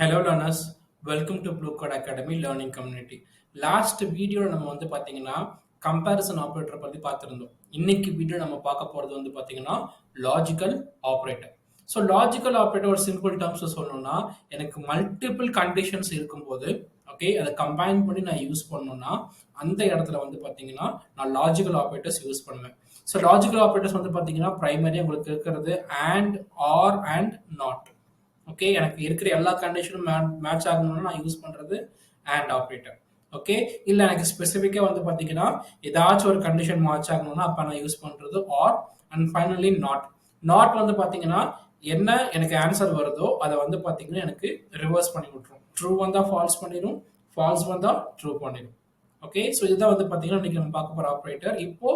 Hello learners, welcome to Bluekode Academy Learning Community. Last video நம்ம வந்து பாத்தீங்கன்னா comparison operator பத்தி பார்த்திருந்தோம். இன்னைக்கு வீடியோ நம்ம பார்க்க போறது வந்து பாத்தீங்கன்னா logical operator. So logical operator ஒரு simple terms சொல்லணும்னா எனக்கு multiple conditions இருக்கும்போது ஓகே அதை கம்பைன் பண்ணி நான் யூஸ் பண்ணணும்னா அந்த இடத்துல வந்து பாத்தீங்கன்னா நான் லாஜிக்கல் ஆப்ரேட்டர்ஸ் யூஸ் பண்ணுவேன். ஸோ லாஜிக்கல் ஆப்ரேட்டர்ஸ் வந்து பாத்தீங்கன்னா பிரைமரியா உங்களுக்கு இருக்கிறது and, or and not. Okay எனக்கு இருக்கிற எல்லா கண்டிஷனும் மேட்ச் ஆகணும்னா நான் யூஸ் பண்றது அண்ட் ஆப்ரேட்டர். ஓகே இல்ல எனக்கு ஸ்பெசிஃபிக்கா வந்து பாத்தீங்கன்னா ஏதாச்சும் ஒரு கண்டிஷன் மேட்ச் ஆகணும்னா அப்ப நான் யூஸ் பண்றது R and finally knot. Knot வந்து பாத்தீங்கன்னா என்ன எனக்கு ஆன்சர் வருதோ அதை வந்து பாத்தீங்கன்னா எனக்கு ரிவர்ஸ் பண்ணி விட்டுரும். ட்ரூ வந்தா ஃபால்ஸ் பண்ணிடும், ஃபால்ஸ் வந்தா ட்ரூ பண்ணிடும். ஓகே ஸோ இதுதான் வந்து பாத்தீங்கன்னா இன்னைக்கு நம்ம பார்க்க போற ஆப்ரேட்டர். இப்போ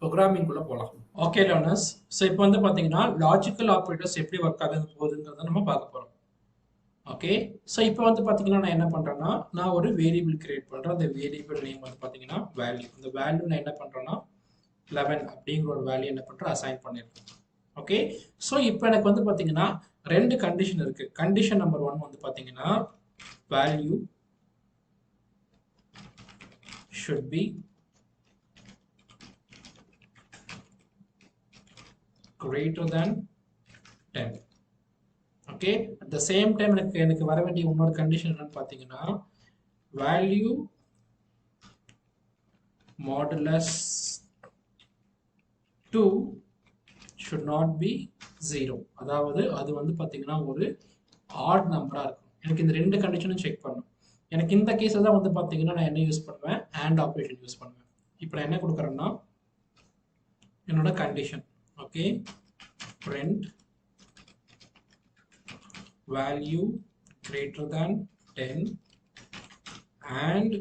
ப்ரோக்ராமிங் குள்ள போகலாம். ஓகே லேர்னர்ஸ், ஸோ இப்போ வந்து பாத்தீங்கன்னா லாஜிக்கல் ஆப்ரேட்டர்ஸ் எப்படி ஒர்க் ஆகுது போகுதுங்கிறத நம்ம பார்க்க போறோம். ஓகே ஸோ இப்போ வந்து பாத்தீங்கன்னா நான் என்ன பண்றேன்னா நான் ஒரு வேரியபிள் கிரியேட் பண்றேன். அந்த வேரியபிள் நேம் வந்து பாத்தீங்கன்னா வேல்யூ. அந்த வேல்யூ நான் என்ன பண்றேன்னா 11 அப்படிங்கிற ஒரு வேல்யூ என்ன பண்றேன் அசைன் பண்ணிருக்கேன். ஓகே ஸோ இப்போ எனக்கு வந்து பாத்தீங்கன்னா ரெண்டு கண்டிஷன் இருக்கு. கண்டிஷன் நம்பர் 1 வந்து பாத்தீங்கன்னா value should be greater than 10. Okay at the same time எனக்கு வர வேண்டிய இன்னொரு கண்டிஷன் என்னன்னு பாத்தீங்கன்னா value modulus 2 should not be 0. அதாவது அது வந்து பாத்தீங்கன்னா ஒரு ஆட் நம்பரா இருக்கும். எனக்கு இந்த ரெண்டு கண்டிஷனும் செக் பண்ணணும். எனக்கு இந்த கேஸ்ல தான் வந்து பாத்தீங்கன்னா நான் என்ன யூஸ் பண்ணுவேன், அண்ட் ஆபரேஷன் யூஸ் பண்ணுவேன். இப்போ நான் என்ன கொடுக்குறேன்னா என்னோட condition okay print value greater than 10 and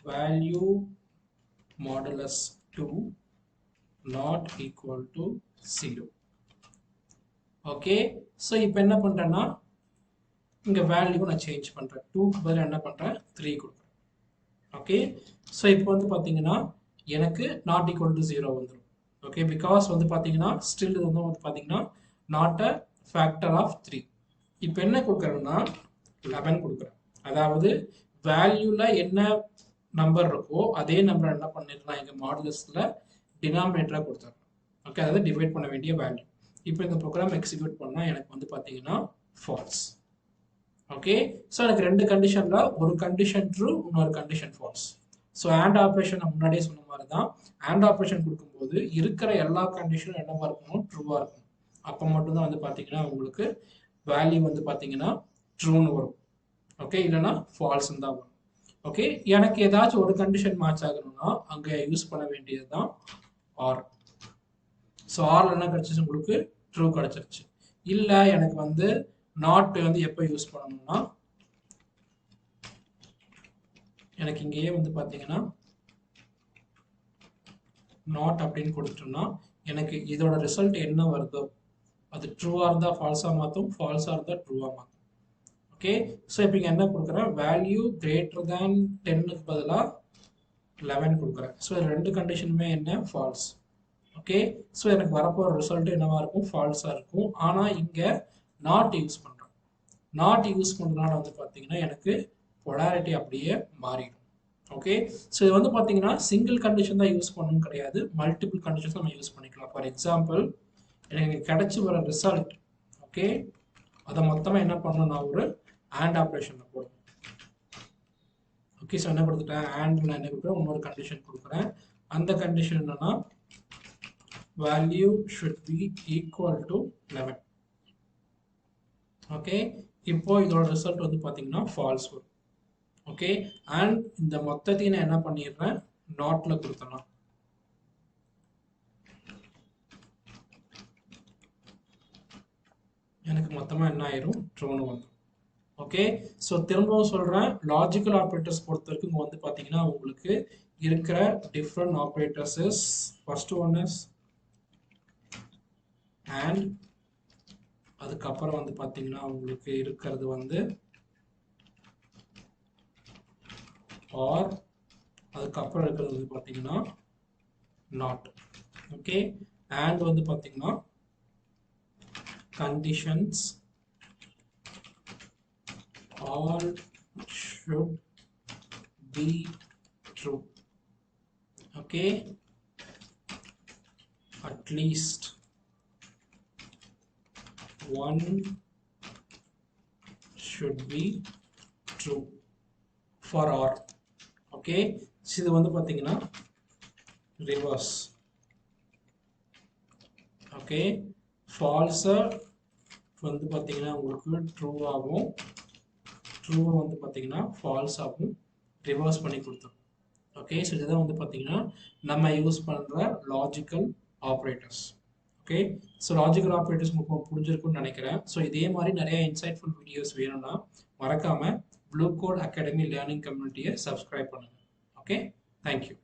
value modulus 2 not equal to 0. Okay so இப்போ என்ன பண்றேன்னா இங்க வேல்யூ நான் சேஞ்ச் பண்றேன். 2க்கு பதிலா என்ன பண்றேன் 3 கொடுக்குறேன். ஓகே ஸோ இப்போ வந்து பாத்தீங்கன்னா எனக்கு நாட் ஈக்குவல் டு 0 வந்துடும். ஓகே பிகாஸ் வந்து பாத்தீங்கன்னா ஸ்டில் இது வந்து பாத்தீங்கன்னா நாட் அ ஃபேக்டர் ஆஃப் 3. இப்போ என்ன கொடுக்குறேன்னா 11 கொடுக்குறேன். அதாவது வேல்யூல என்ன நம்பர் இருக்கோ அதே நம்பர் என்ன பண்ணிருக்கலாம் எங்க மாடுலஸ்ல டினாமினேட்டரா கொடுத்துறேன். ஓகே அதாவது டிவைட் பண்ண வேண்டிய வேல்யூ. இப்போ இந்த ப்ரோக்ராம் எக்ஸிக்யூட் பண்ணா எனக்கு வந்து பாத்தீங்கன்னா ஃபால்ஸ். ஓகே ஸோ எனக்கு ரெண்டு கண்டிஷன்ல ஒரு கண்டிஷன் ட்ரூ இன்னொரு condition falls. So and operation நான் முன்னாடியே சொன்ன மாதிரி தான் அண்ட் ஆப்ரேஷன் கொடுக்கும்போது இருக்கிற எல்லா கண்டிஷனும் என்னவா இருக்கணும் ட்ரூவா இருக்கணும். அப்போ மட்டும்தான் வந்து பாத்தீங்கன்னா உங்களுக்கு வேல்யூ வந்து பாத்தீங்கன்னா ட்ரூன்னு வரும். ஓகே இல்லைன்னா ஃபால்ஸ்ன்னு தான் வரும். ஓகே எனக்கு ஏதாச்சும் ஒரு கண்டிஷன் மேட்ச் ஆகணும்னா அங்க யூஸ் பண்ண வேண்டியது தான் ஆர். ஸோ ஆர்ல என்ன கிடைச்சிச்சு உங்களுக்கு ட்ரூ கிடைச்சிருச்சு. இல்ல எனக்கு வந்து நாட் வந்து எப்போ யூஸ் பண்ணணும்னா எனக்கு இங்கேயே வந்து பாத்தீங்கன்னா நாட் அப்படின்னு கொடுத்துட்டோம்னா எனக்கு இதோட ரிசல்ட் என்ன வருதோ அது ட்ரூவா இருந்தா ஃபால்ஸா மாத்தும், ஃபால்ஸா இருந்தா ட்ரூவா மாத்தும். ஓகே ஸோ இப்போ இங்க என்ன கொடுக்குறேன் வேல்யூ கிரேட்டர் தேன் 10க்கு பதிலா 11 கொடுக்குறேன். ஸோ ரெண்டு கண்டிஷனுமே என்ன ஃபால்ஸ். ஓகே ஸோ எனக்கு வரப்போற ரிசல்ட் என்னவா இருக்கும் ஃபால்ஸா இருக்கும். ஆனா இங்க நாட் யூஸ் பண்றேன். நாட் யூஸ் பண்றதுனால வந்து பாத்தீங்கன்னா எனக்கு பொலாரிட்டி அப்படியே மாறிடும். ஓகே ஸோ இது வந்து பாத்தீங்கன்னா சிங்கிள் கண்டிஷன் தான் யூஸ் பண்ணணும் கிடையாது, மல்டிபிள் கண்டிஷன்ஸ் நம்ம யூஸ் பண்ணிக்கலாம். ஃபார் எக்ஸாம்பிள் எனக்கு கிடைச்சி வர ரிசல்ட் ஓகே அதை மொத்தமா என்ன பண்ணணும் நான் ஒரு அண்ட் ஆப்ரேஷன்ல போடுறேன். ஓகே ஸோ என்ன கொடுத்துட்டேன் அண்ட் நான் என்ன கொடுக்குறேன் இன்னொரு கண்டிஷன் கொடுக்குறேன். அந்த கண்டிஷன் என்னன்னா value should be equal to 11. Okay இப்போ இதோட ரிசல்ட் வந்து பாத்தீங்கன்னா ஃபால்ஸ் வரும். ஓகே அண்ட் இந்த மொத்தத்தையும் நான் என்ன பண்ணிடுறேன் நாட்ல கொடுத்தேன்னா எனக்கு மொத்தமா என்ன ஆயிரும் ட்ரூன்னு வந்துடும். ஓகே ஸோ திரும்பவும் சொல்றேன் லாஜிக்கல் ஆப்ரேட்டர்ஸ் பொறுத்த வரைக்கும் இங்க வந்து பாத்தீங்கன்னா உங்களுக்கு இருக்கிற different operators is first one is and, அதுக்கப்புறம் வந்து பாத்தீங்கன்னா உங்களுக்கு இருக்கிறது வந்து ஆர், அதுக்கப்புறம் இருக்கிறது வந்து பாத்தீங்கன்னா நாட். ஓகே அண்ட் வந்து பாத்தீங்கன்னா conditions all should be true. Okay, at least one should be true for or. Okay, so இது வந்து பாத்தீங்கன்னா reverse. Okay, false வந்து பாத்தீங்கன்னா உங்களுக்கு true ஆகும், true வந்து பாத்தீங்கன்னா false ஆகும், reverse பண்ணி கொடுத்துரும். Okay, so இதுதான் வந்து பாத்தீங்கன்னா நம்ம யூஸ் பண்ற logical operators. Okay, so logical operators உங்களுக்கு புரிஞ்சிருக்கும்னு நினைக்கிறேன். ஸோ இதே மாதிரி நிறைய இன்சைட்ஃபுல் வீடியோஸ் வேணும்னா மறக்காம ப்ளூ கோட் அகாடமி லேர்னிங் கம்யூனிட்டியை சப்ஸ்கிரைப் பண்ணுங்க. Okay, thank you.